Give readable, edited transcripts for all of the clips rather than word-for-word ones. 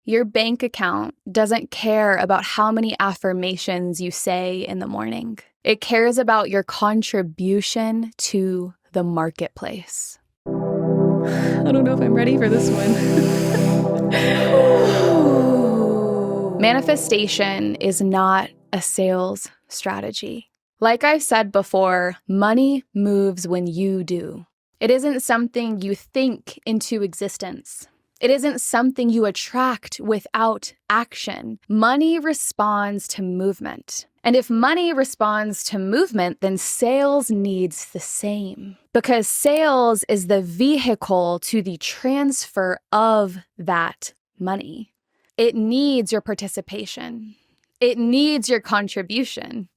Your bank account doesn't care about how many affirmations you say in the morning. It cares about your contribution to the marketplace. I don't know if I'm ready for this one. Manifestation is not a sales strategy. Like I said before, money moves when you do. It isn't something you think into existence. It isn't something you attract without action. Money responds to movement. And if money responds to movement, then sales needs the same. Because sales is the vehicle to the transfer of that money. It needs your participation. It needs your contribution.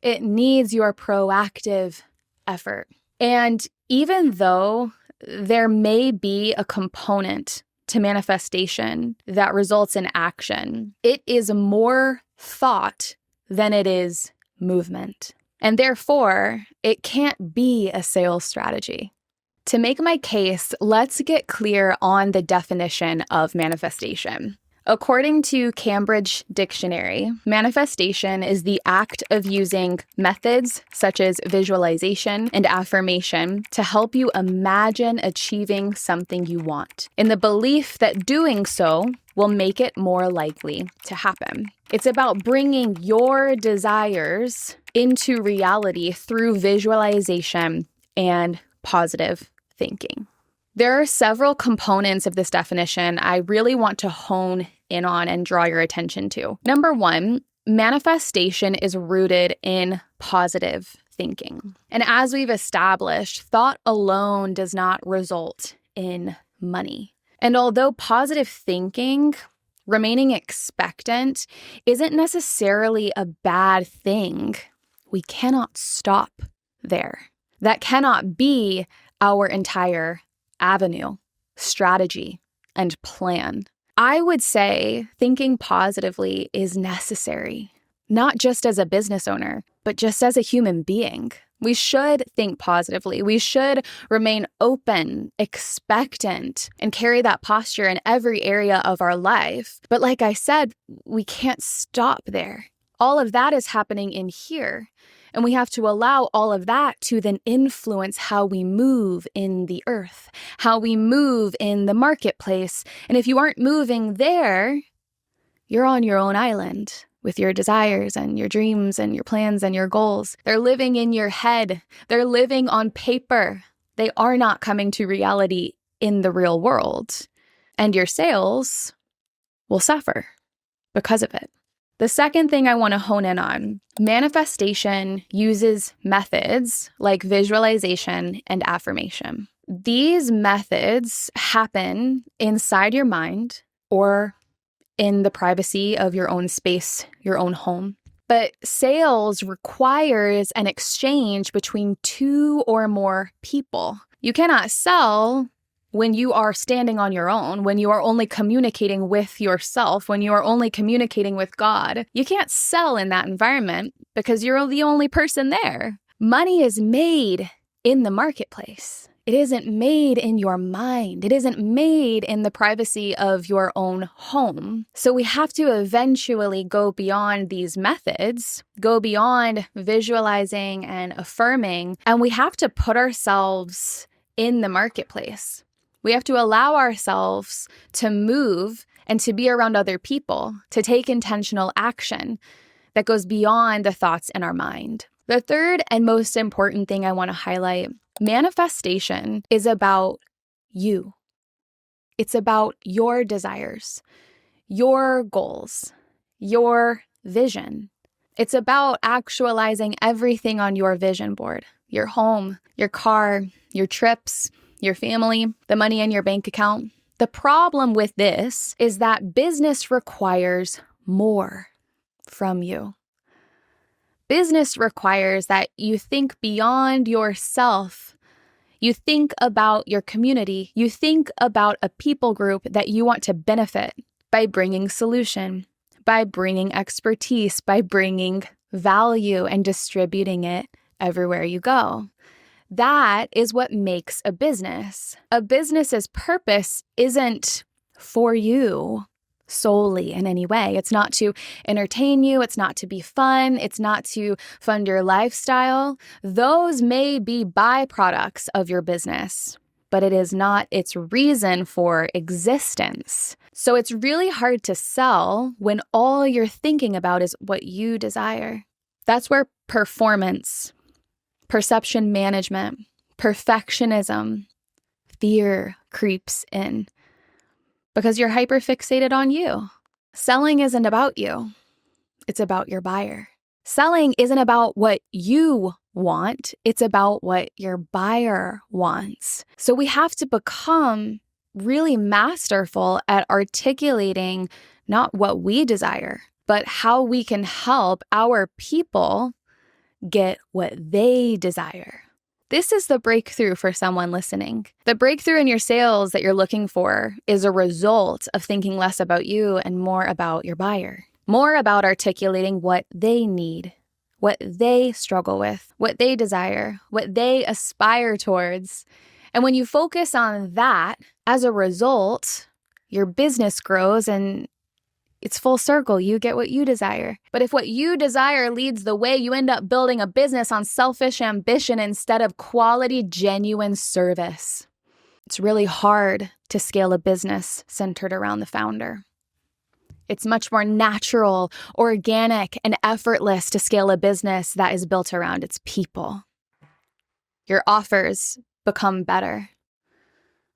It needs your proactive effort. And even though there may be a component to manifestation that results in action, it is more thought than it is movement. And therefore, it can't be a sales strategy. To make my case, let's get clear on the definition of manifestation. According to Cambridge Dictionary, manifestation is the act of using methods such as visualization and affirmation to help you imagine achieving something you want, in the belief that doing so will make it more likely to happen. It's about bringing your desires into reality through visualization and positive thinking. There are several components of this definition I really want to hone in on and draw your attention to. Number one, manifestation is rooted in positive thinking. And as we've established, thought alone does not result in money. And although positive thinking, remaining expectant, isn't necessarily a bad thing, we cannot stop there. That cannot be our entire avenue, strategy, and plan. I would say thinking positively is necessary, not just as a business owner, but just as a human being. We should think positively. We should remain open, expectant, and carry that posture in every area of our life. But like I said, we can't stop there. All of that is happening in here. And we have to allow all of that to then influence how we move in the earth, how we move in the marketplace. And if you aren't moving there, you're on your own island with your desires and your dreams and your plans and your goals. They're living in your head. They're living on paper. They are not coming to reality in the real world. And your sales will suffer because of it. The second thing I want to hone in on, manifestation uses methods like visualization and affirmation. These methods happen inside your mind or in the privacy of your own space, your own home. But sales requires an exchange between two or more people. You cannot sell when you are standing on your own, when you are only communicating with yourself, when you are only communicating with God. You can't sell in that environment because you're the only person there. Money is made in the marketplace. It isn't made in your mind. It isn't made in the privacy of your own home. So we have to eventually go beyond these methods, go beyond visualizing and affirming, and we have to put ourselves in the marketplace. We have to allow ourselves to move and to be around other people, to take intentional action that goes beyond the thoughts in our mind. The third and most important thing I want to highlight, manifestation is about you. It's about your desires, your goals, your vision. It's about actualizing everything on your vision board, your home, your car, your trips, your family, the money in your bank account. The problem with this is that business requires more from you. Business requires that you think beyond yourself. You think about your community. You think about a people group that you want to benefit by bringing solution, by bringing expertise, by bringing value and distributing it everywhere you go. That is what makes a business. A business's purpose isn't for you. solely in any way. It's not to entertain you. It's not to be fun. It's not to fund your lifestyle. Those may be byproducts of your business, but it is not its reason for existence. So it's really hard to sell when all you're thinking about is what you desire. That's where performance, perception management, perfectionism, fear creeps in because you're hyperfixated on you. Selling isn't about you. It's about your buyer. Selling isn't about what you want. It's about what your buyer wants. So we have to become really masterful at articulating not what we desire, but how we can help our people get what they desire. This is the breakthrough for someone listening. The breakthrough in your sales that you're looking for is a result of thinking less about you and more about your buyer, more about articulating what they need, what they struggle with, what they desire, what they aspire towards. And when you focus on that, as a result, your business grows and it's full circle. You get what you desire. But if what you desire leads the way, you end up building a business on selfish ambition instead of quality, genuine service. It's really hard to scale a business centered around the founder. It's much more natural, organic, and effortless to scale a business that is built around its people. Your offers become better.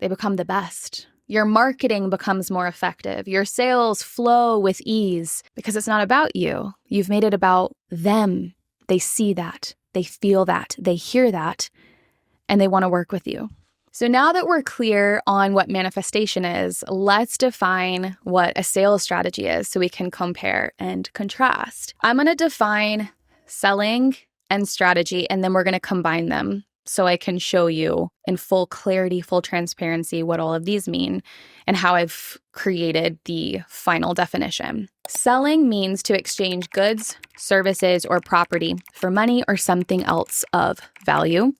They become the best. Your marketing becomes more effective. Your sales flow with ease because it's not about you. You've made it about them. They see that. They feel that. They hear that. And they want to work with you. So now that we're clear on what manifestation is, let's define what a sales strategy is so we can compare and contrast. I'm going to define selling and strategy, and then we're going to combine them so I can show you in full clarity, full transparency what all of these mean and how I've created the final definition. Selling means to exchange goods, services, or property for money or something else of value.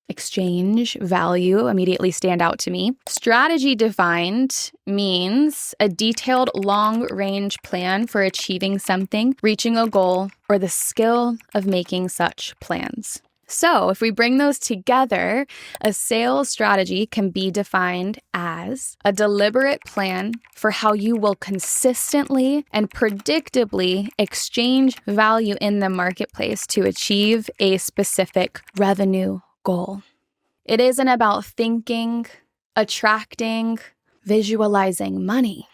Exchange, value immediately stand out to me. Strategy defined means a detailed long-range plan for achieving something, reaching a goal, or the skill of making such plans. So if we bring those together, a sales strategy can be defined as a deliberate plan for how you will consistently and predictably exchange value in the marketplace to achieve a specific revenue goal. It isn't about thinking, attracting, visualizing money.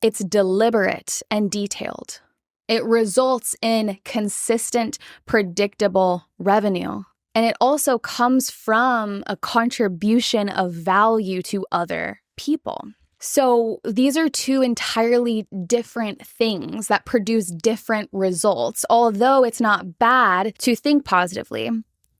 It's deliberate and detailed. It results in consistent, predictable revenue. And it also comes from a contribution of value to other people. So these are two entirely different things that produce different results, although it's not bad to think positively,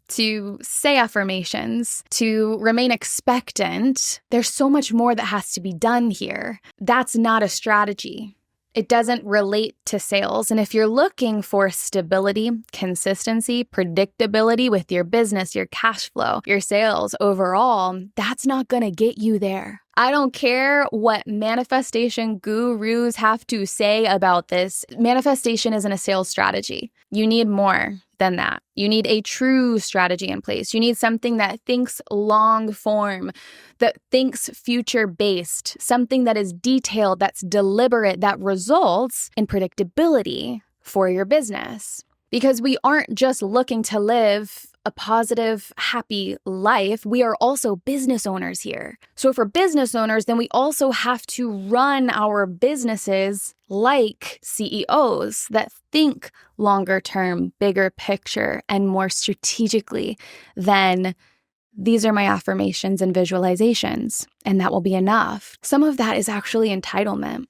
to say affirmations, to remain expectant. There's so much more that has to be done here. That's not a strategy. It doesn't relate to sales. And if you're looking for stability, consistency, predictability with your business, your cash flow, your sales overall, that's not going to get you there. I don't care what manifestation gurus have to say about this. Manifestation isn't a sales strategy. You need more than that. You need a true strategy in place. You need something that thinks long form, that thinks future based, something that is detailed, that's deliberate, that results in predictability for your business. Because we aren't just looking to live a positive, happy life. We are also business owners here. So if we're business owners, then we also have to run our businesses like CEOs that think longer term, bigger picture, and more strategically than these are my affirmations and visualizations, and that will be enough. Some of that is actually entitlement.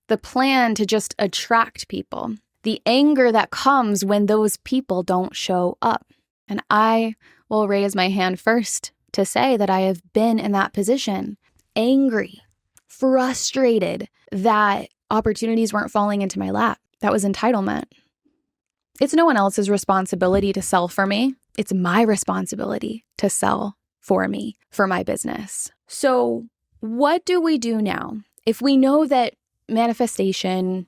The plan to just attract people. The anger that comes when those people don't show up. And I will raise my hand first to say that I have been in that position, angry, frustrated that opportunities weren't falling into my lap. That was entitlement. It's no one else's responsibility to sell for me. It's my responsibility to sell for me, for my business. So what do we do now? If we know that manifestation,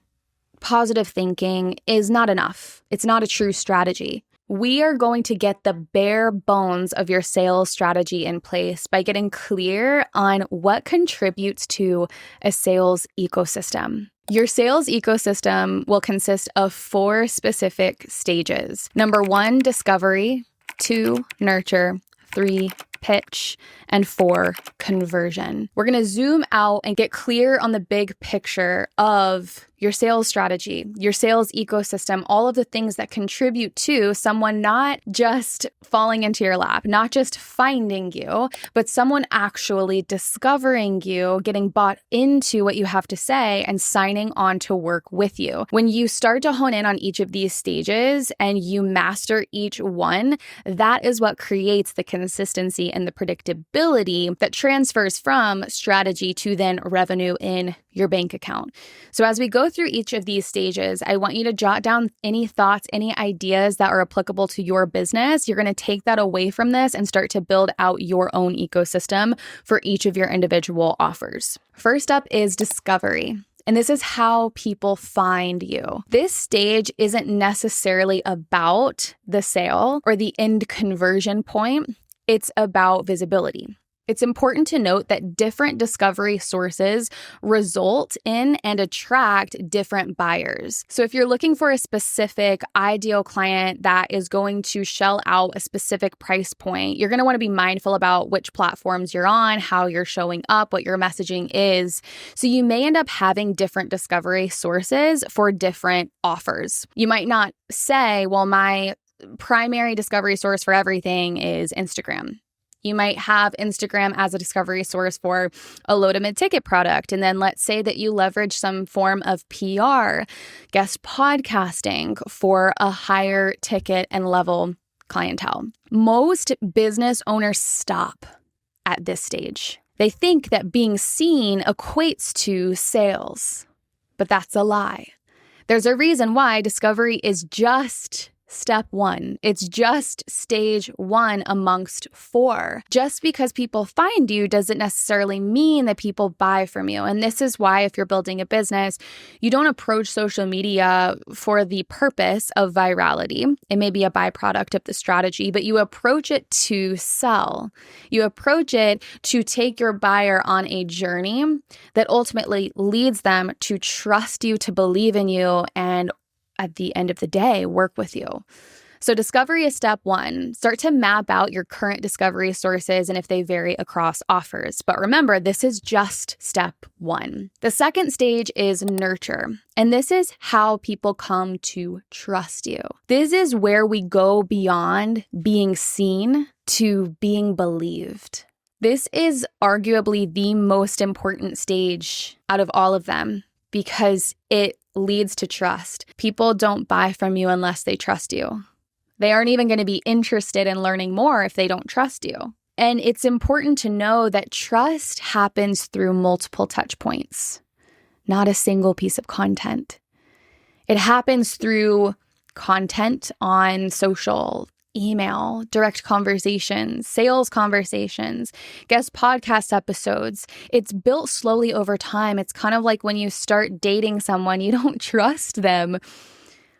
positive thinking is not enough. It's not a true strategy. We are going to get the bare bones of your sales strategy in place by getting clear on what contributes to a sales ecosystem. Your sales ecosystem will consist of 4 specific stages. Number 1, discovery. 2, nurture. 3, pitch. And 4, conversion. We're going to zoom out and get clear on the big picture of your sales strategy, your sales ecosystem, all of the things that contribute to someone not just falling into your lap, not just finding you, but someone actually discovering you, getting bought into what you have to say, and signing on to work with you. When you start to hone in on each of these stages and you master each one, that is what creates the consistency and the predictability that transfers from strategy to then revenue in your bank account. So as we go through each of these stages, I want you to jot down any thoughts, any ideas that are applicable to your business. You're going to take that away from this and start to build out your own ecosystem for each of your individual offers. First up is discovery. And this is how people find you. This stage isn't necessarily about the sale or the end conversion point. It's about visibility. It's important to note that different discovery sources result in and attract different buyers. So if you're looking for a specific ideal client that is going to shell out a specific price point, you're going to want to be mindful about which platforms you're on, how you're showing up, what your messaging is. So you may end up having different discovery sources for different offers. You might not say, well, my primary discovery source for everything is Instagram. You might have Instagram as a discovery source for a low to mid-ticket product. And then let's say that you leverage some form of PR, guest podcasting for a higher ticket and level clientele. Most business owners stop at this stage. They think that being seen equates to sales, but that's a lie. There's a reason why discovery is just step 1. It's just stage 1 amongst 4. Just because people find you doesn't necessarily mean that people buy from you. And this is why if you're building a business, you don't approach social media for the purpose of virality. It may be a byproduct of the strategy, but you approach it to sell. You approach it to take your buyer on a journey that ultimately leads them to trust you, to believe in you, and at the end of the day, work with you. So discovery is step 1. Start to map out your current discovery sources and if they vary across offers. But remember, this is just step 1. The second stage is nurture. And this is how people come to trust you. This is where we go beyond being seen to being believed. This is arguably the most important stage out of all of them because it leads to trust. People don't buy from you unless they trust you. They aren't even going to be interested in learning more if they don't trust you. And it's important to know that trust happens through multiple touch points, not a single piece of content. It happens through content on social, email, direct conversations, sales conversations, guest podcast episodes. It's built slowly over time. It's kind of like when you start dating someone, you don't trust them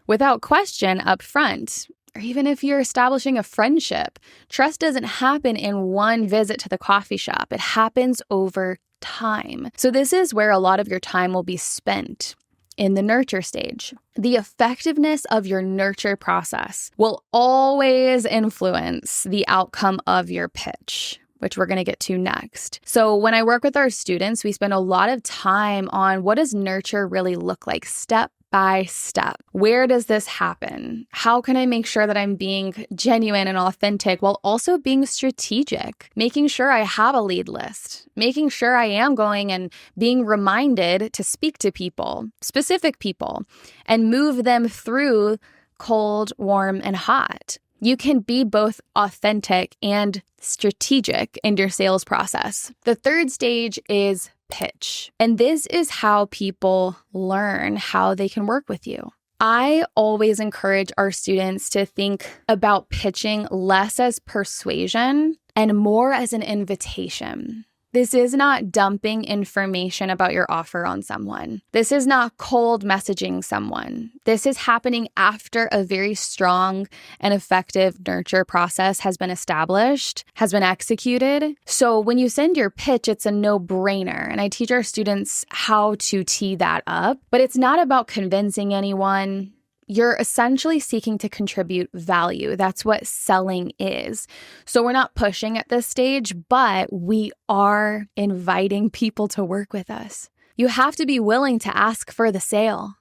without question up front. Or even if you're establishing a friendship, trust doesn't happen in one visit to the coffee shop. It happens over time. So this is where a lot of your time will be spent. In the nurture stage, the effectiveness of your nurture process will always influence the outcome of your pitch, which we're going to get to next. So when I work with our students, we spend a lot of time on what does nurture really look like step by step. Where does this happen? How can I make sure that I'm being genuine and authentic while also being strategic? Making sure I have a lead list, making sure I am going and being reminded to speak to people, specific people, and move them through cold, warm, and hot. You can be both authentic and strategic in your sales process. The third stage is pitch. And this is how people learn how they can work with you. I always encourage our students to think about pitching less as persuasion and more as an invitation. This is not dumping information about your offer on someone. This is not cold messaging someone. This is happening after a very strong and effective nurture process has been established, has been executed. So when you send your pitch, it's a no-brainer. And I teach our students how to tee that up. But it's not about convincing anyone. You're essentially seeking to contribute value. That's what selling is. So we're not pushing at this stage, but we are inviting people to work with us. You have to be willing to ask for the sale.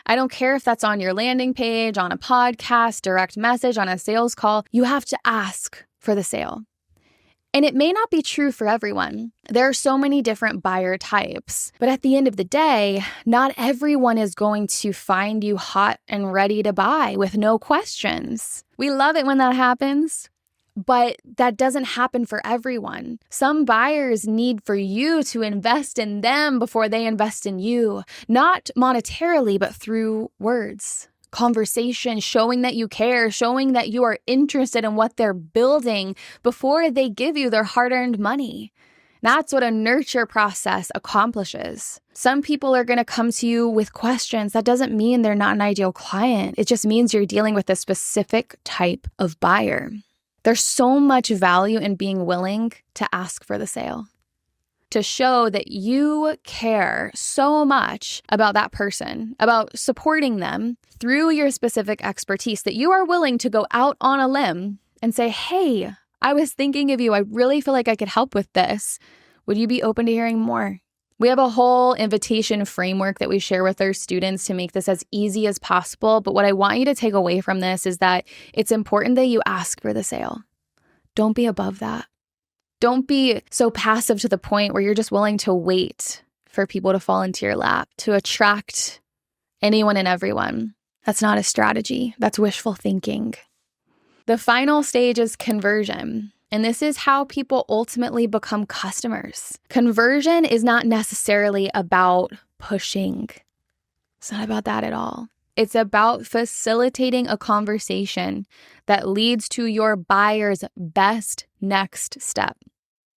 I don't care if that's on your landing page, on a podcast, direct message, on a sales call. You have to ask for the sale. And it may not be true for everyone. There are so many different buyer types. But at the end of the day, not everyone is going to find you hot and ready to buy with no questions. We love it when that happens, but that doesn't happen for everyone. Some buyers need for you to invest in them before they invest in you, not monetarily, but through words. Conversation, showing that you care, showing that you are interested in what they're building before they give you their hard-earned money. That's what a nurture process accomplishes. Some people are going to come to you with questions. That doesn't mean they're not an ideal client. It just means you're dealing with a specific type of buyer. There's so much value in being willing to ask for the sale, to show that you care so much about that person, about supporting them through your specific expertise, that you are willing to go out on a limb and say, hey, I was thinking of you. I really feel like I could help with this. Would you be open to hearing more? We have a whole invitation framework that we share with our students to make this as easy as possible. But what I want you to take away from this is that it's important that you ask for the sale. Don't be above that. Don't be so passive to the point where you're just willing to wait for people to fall into your lap, to attract anyone and everyone. That's not a strategy. That's wishful thinking. The final stage is conversion. And this is how people ultimately become customers. Conversion is not necessarily about pushing. It's not about that at all. It's about facilitating a conversation that leads to your buyer's best next step.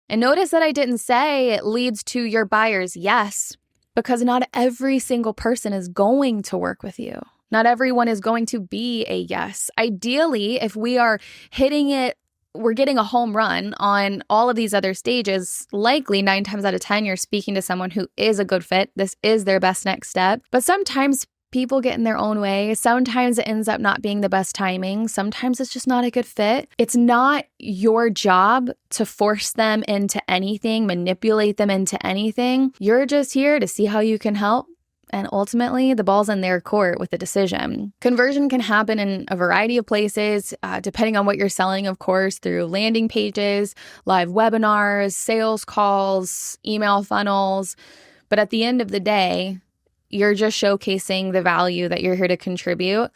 And notice that I didn't say it leads to your buyer's yes, because not every single person is going to work with you. Not everyone is going to be a yes. Ideally, if we are hitting it, we're getting a home run on all of these other stages, likely 9 times out of 10, you're speaking to someone who is a good fit. This is their best next step. But sometimes people get in their own way. Sometimes it ends up not being the best timing. Sometimes it's just not a good fit. It's not your job to force them into anything, manipulate them into anything. You're just here to see how you can help. And ultimately, the ball's in their court with the decision. Conversion can happen in a variety of places, depending on what you're selling, of course, through landing pages, live webinars, sales calls, email funnels. But at the end of the day, you're just showcasing the value that you're here to contribute.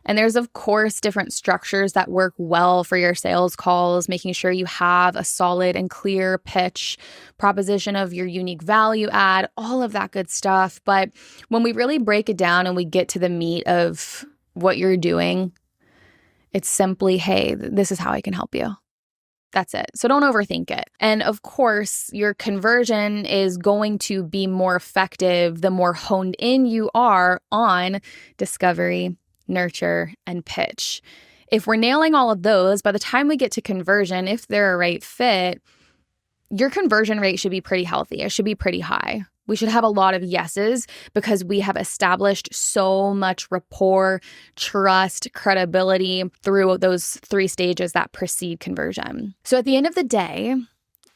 And there's, of course, different structures that work well for your sales calls, making sure you have a solid and clear pitch, proposition of your unique value add, all of that good stuff. But when we really break it down and we get to the meat of what you're doing, it's simply, hey, this is how I can help you. That's it. So don't overthink it. And of course, your conversion is going to be more effective the more honed in you are on discovery, nurture, and pitch. If we're nailing all of those, by the time we get to conversion, if they're a right fit, your conversion rate should be pretty healthy. It should be pretty high. We should have a lot of yeses because we have established so much rapport, trust, credibility through those 3 stages that precede conversion. So at the end of the day,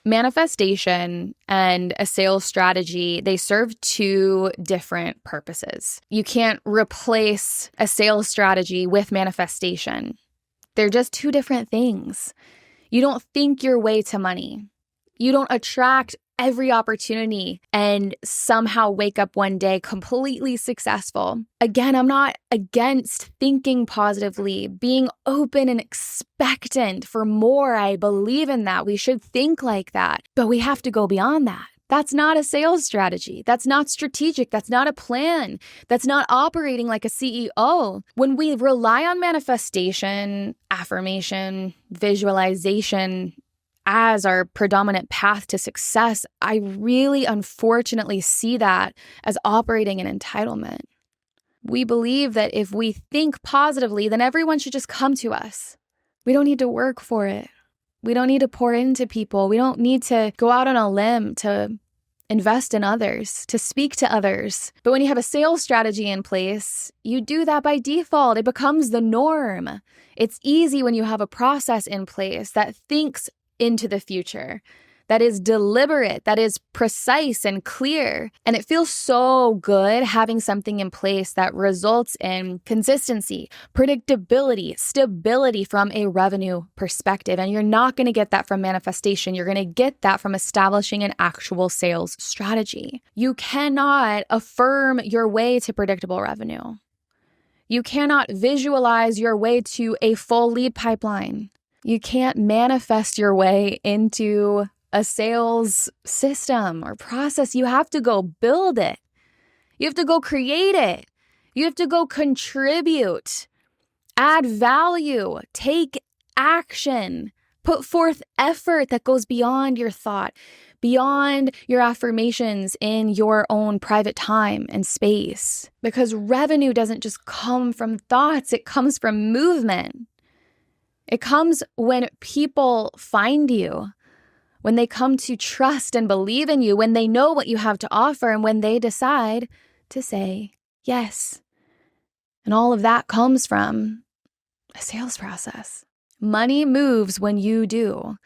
manifestation and a sales strategy, they serve 2 different purposes. You can't replace a sales strategy with manifestation. They're just 2 different things. You don't think your way to money. You don't attract every opportunity and somehow wake up one day completely successful. Again, I'm not against thinking positively, being open and expectant for more. I believe in that. We should think like that, but we have to go beyond that. That's not a sales strategy. That's not strategic. That's not a plan. That's not operating like a CEO. When we rely on manifestation, affirmation, visualization, as our predominant path to success, I really unfortunately see that as operating in entitlement. We believe that if we think positively, then everyone should just come to us. We don't need to work for it. We don't need to pour into people. We don't need to go out on a limb to invest in others, to speak to others. But when you have a sales strategy in place, you do that by default. It becomes the norm. It's easy when you have a process in place that thinks into the future, that is deliberate, that is precise and clear. And it feels so good having something in place that results in consistency, predictability, stability from a revenue perspective. And you're not going to get that from manifestation. You're going to get that from establishing an actual sales strategy. You cannot affirm your way to predictable revenue. You cannot visualize your way to a full lead pipeline. You can't manifest your way into a sales system or process. You have to go build it. You have to go create it. You have to go contribute, add value, take action, put forth effort that goes beyond your thought, beyond your affirmations in your own private time and space. Because revenue doesn't just come from thoughts, it comes from movement. It comes when people find you, when they come to trust and believe in you, when they know what you have to offer, and when they decide to say yes. And all of that comes from a sales process. Money moves when you do.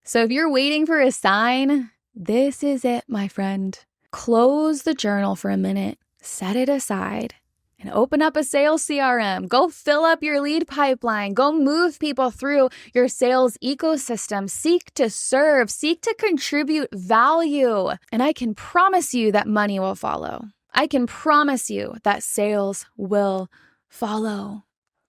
So if you're waiting for a sign, this is it, my friend. Close the journal for a minute, set it aside, and open up a sales CRM. Go fill up your lead pipeline. Go move people through your sales ecosystem. Seek to serve. Seek to contribute value. And I can promise you that money will follow. I can promise you that sales will follow.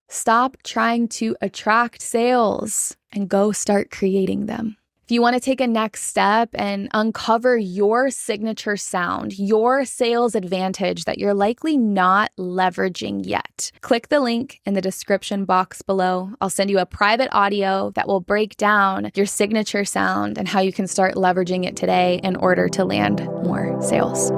Stop trying to attract sales and go start creating them. If you want to take a next step and uncover your signature sound, your sales advantage that you're likely not leveraging yet, click the link in the description box below. I'll send you a private audio that will break down your signature sound and how you can start leveraging it today in order to land more sales.